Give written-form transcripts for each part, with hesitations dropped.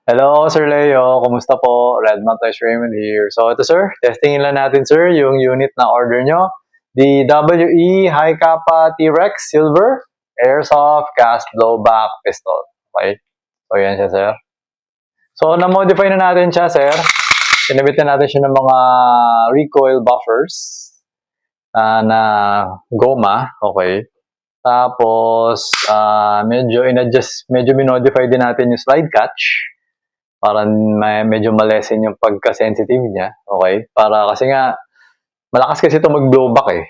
Hello, Sir Leo. Kumusta po? Redmond Test Raymond here. So, ito sir, testingin lang natin sir yung unit na order nyo. The WE High Kappa T-Rex Silver Airsoft Cast Blowback Pistol. Okay? So, yan siya sir. So, na-modify na natin siya sir. Kinabit na natin siya ng mga recoil buffers na goma. Okay? Tapos, medyo minodify din natin yung slide catch para medyo malesen yung pagka-sensitive niya, okay? Kasi nga, malakas kasi ito mag-blowback eh.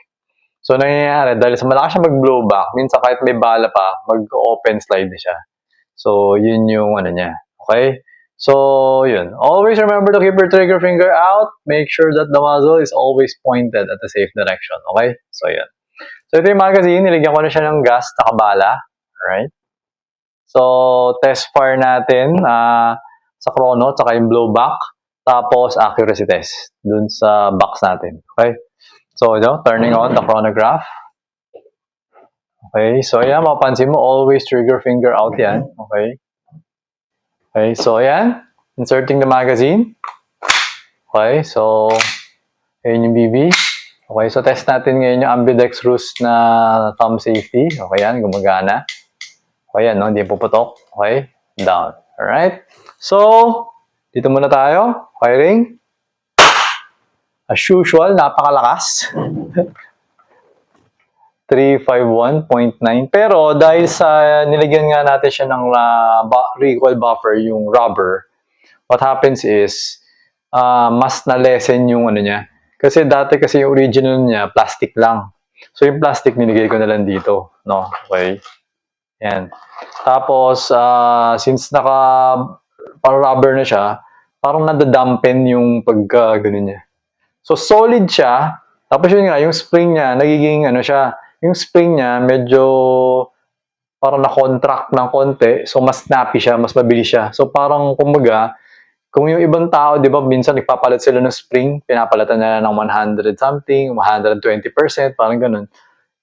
So, nangyayari, dahil sa malakas siya mag-blowback, minsan kahit may bala pa, mag-open slide siya. So, yun yung niya, okay? So, yun. Always remember to keep your trigger finger out. Make sure that the muzzle is always pointed at the safe direction, okay? So, yun. So, ito yung magazine. Niligyan ko na siya ng gas, nakabala. Alright? So, test fire natin, sa chrono, tsaka yung blowback, tapos accuracy test dun sa box natin. Okay? So, turning on the chronograph. Okay, so yan, mapapansin mo, always trigger finger out yan. Okay? Okay, so yan, inserting the magazine. Okay, so, yun yung BB. Okay, so test natin ngayon yung ambidextrous na thumb safety. Okay yan, gumagana. Okay yan, no? Hindi puputok. Okay, down. Alright? So, dito muna tayo. Firing. As usual, napakalakas. 351.9. Pero dahil sa nilagyan nga natin siya ng recoil buffer, yung rubber, what happens is, mas na-lessen yung niya. Kasi dati kasi yung original niya, plastic lang. So yung plastic, nilagay ko na lang dito. No? Okay. Yan. Tapos, since rubber na siya, parang nadadampen yung ganun niya. So, solid siya. Tapos yun nga, yung spring niya, nagiging yung spring niya, medyo parang na-contract ng konti. So, mas snappy siya, mas mabilis siya. So, parang, kumbaga, kung yung ibang tao, di ba, minsan nagpapalit sila ng spring, pinapalatan nila ng 100 something, 120%, parang ganun.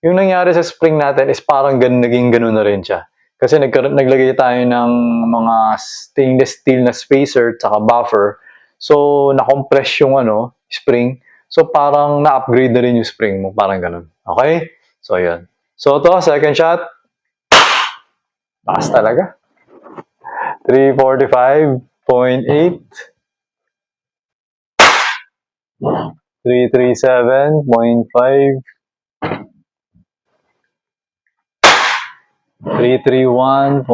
Yung nangyari sa spring natin is parang naging ganun na rin siya. Kasi naglagay tayo ng mga stainless steel na spacer tsaka buffer. So, na-compress yung spring. So, parang na-upgrade na rin yung spring mo. Parang ganun. Okay? So, yun. So, ito, second shot. Taas talaga. 345.8. 337.5. 331.2.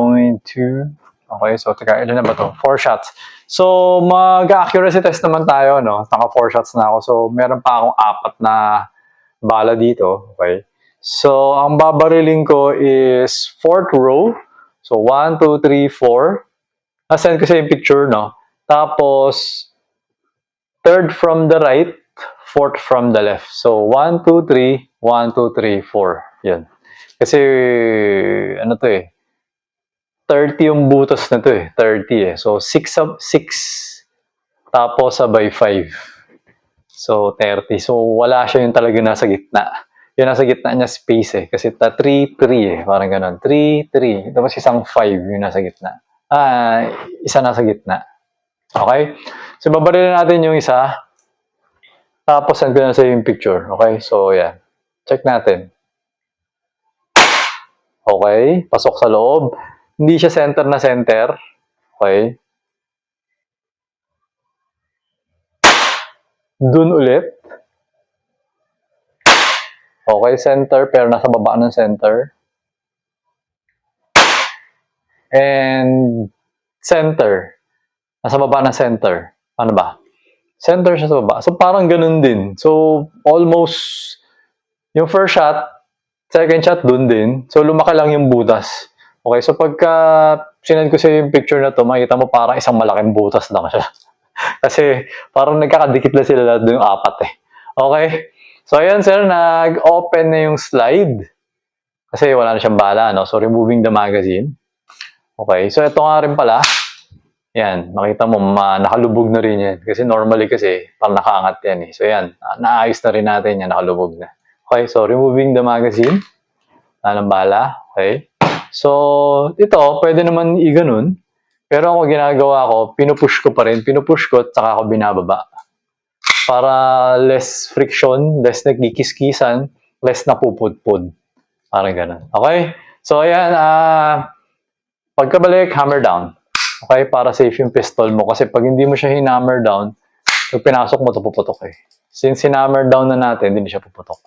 Okay, so ilan na ba to? 4 shots. So, mag-accuracy test naman tayo, no? Naka 4 shots na ako. So, meron pa akong 4 na bala dito. Okay. So, ang babariling ko is 4th row. So, 1, 2, 3, 4. Nasend ko sa yung picture, no? Tapos, 3rd from the right, 4th from the left. So, 1, 2, 3, 1, 2, 3, 4. Yan. Kasi, 30 yung butas na to eh. 30 eh. So, 6 tapos sabay 5. So, 30. So, wala siya yung talaga nasa gitna. Yung nasa gitna niya space eh. Kasi 3, 3 eh. Parang ganun. 3, 3. Tapos isang 5 yung nasa gitna. Isa nasa gitna. Okay? So, babarilin natin yung isa. Tapos, send ko na sa yung picture. Okay? So, yan. Check natin. Okay? Pasok sa loob. Hindi siya center na center. Okay? Dun ulit. Okay, center, pero nasa baba ng center. And center. Nasa baba ng center. Ano ba? Center siya sa baba. So, parang ganun din. So, almost yung first shot, second shot dun din. So, lumaki lang yung butas. Okay, so pagka sinend ko sa yung picture na to, makikita mo parang isang malaking butas lang siya. Kasi parang nagkakadikit na sila lahat yung 4 eh. Okay? So, ayan sir, nag-open na yung slide. Kasi wala na siyang bala, no? So, removing the magazine. Okay, so ito nga rin pala. Yan, makita mo, nakalubog na rin yan. Kasi normally kasi, parang nakaangat yan eh. So, yan, naayos na rin natin yan, nakalubog na. Okay, so removing the magazine. Wala ng bala. Okay. So, ito, pwede naman i-ganun. Pero ako ginagawa ko, pinupush ko pa rin. Pinupush ko at saka ako binababa. Para less friction, less nagkikis-kisan, less napupudpud. Parang ganun. Okay? So, ayan. Pagkabalik, hammer down. Okay? Para safe yung pistol mo. Kasi pag hindi mo siya hinammer down, pag pinasok mo, ito puputok eh. Since hinammer down na natin, hindi siya puputok.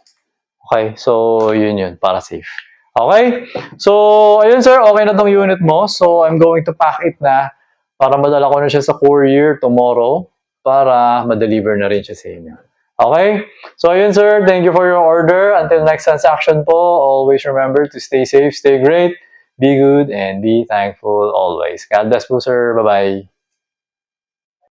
Okay? So, yun. Para safe. Okay? So, ayun sir, okay na tong unit mo. So, I'm going to pack it na para madala ko na siya sa courier tomorrow para ma-deliver na rin siya sa inyo. Okay? So, ayun sir, thank you for your order. Until next transaction po, always remember to stay safe, stay great, be good, and be thankful always. God bless po sir. Bye-bye.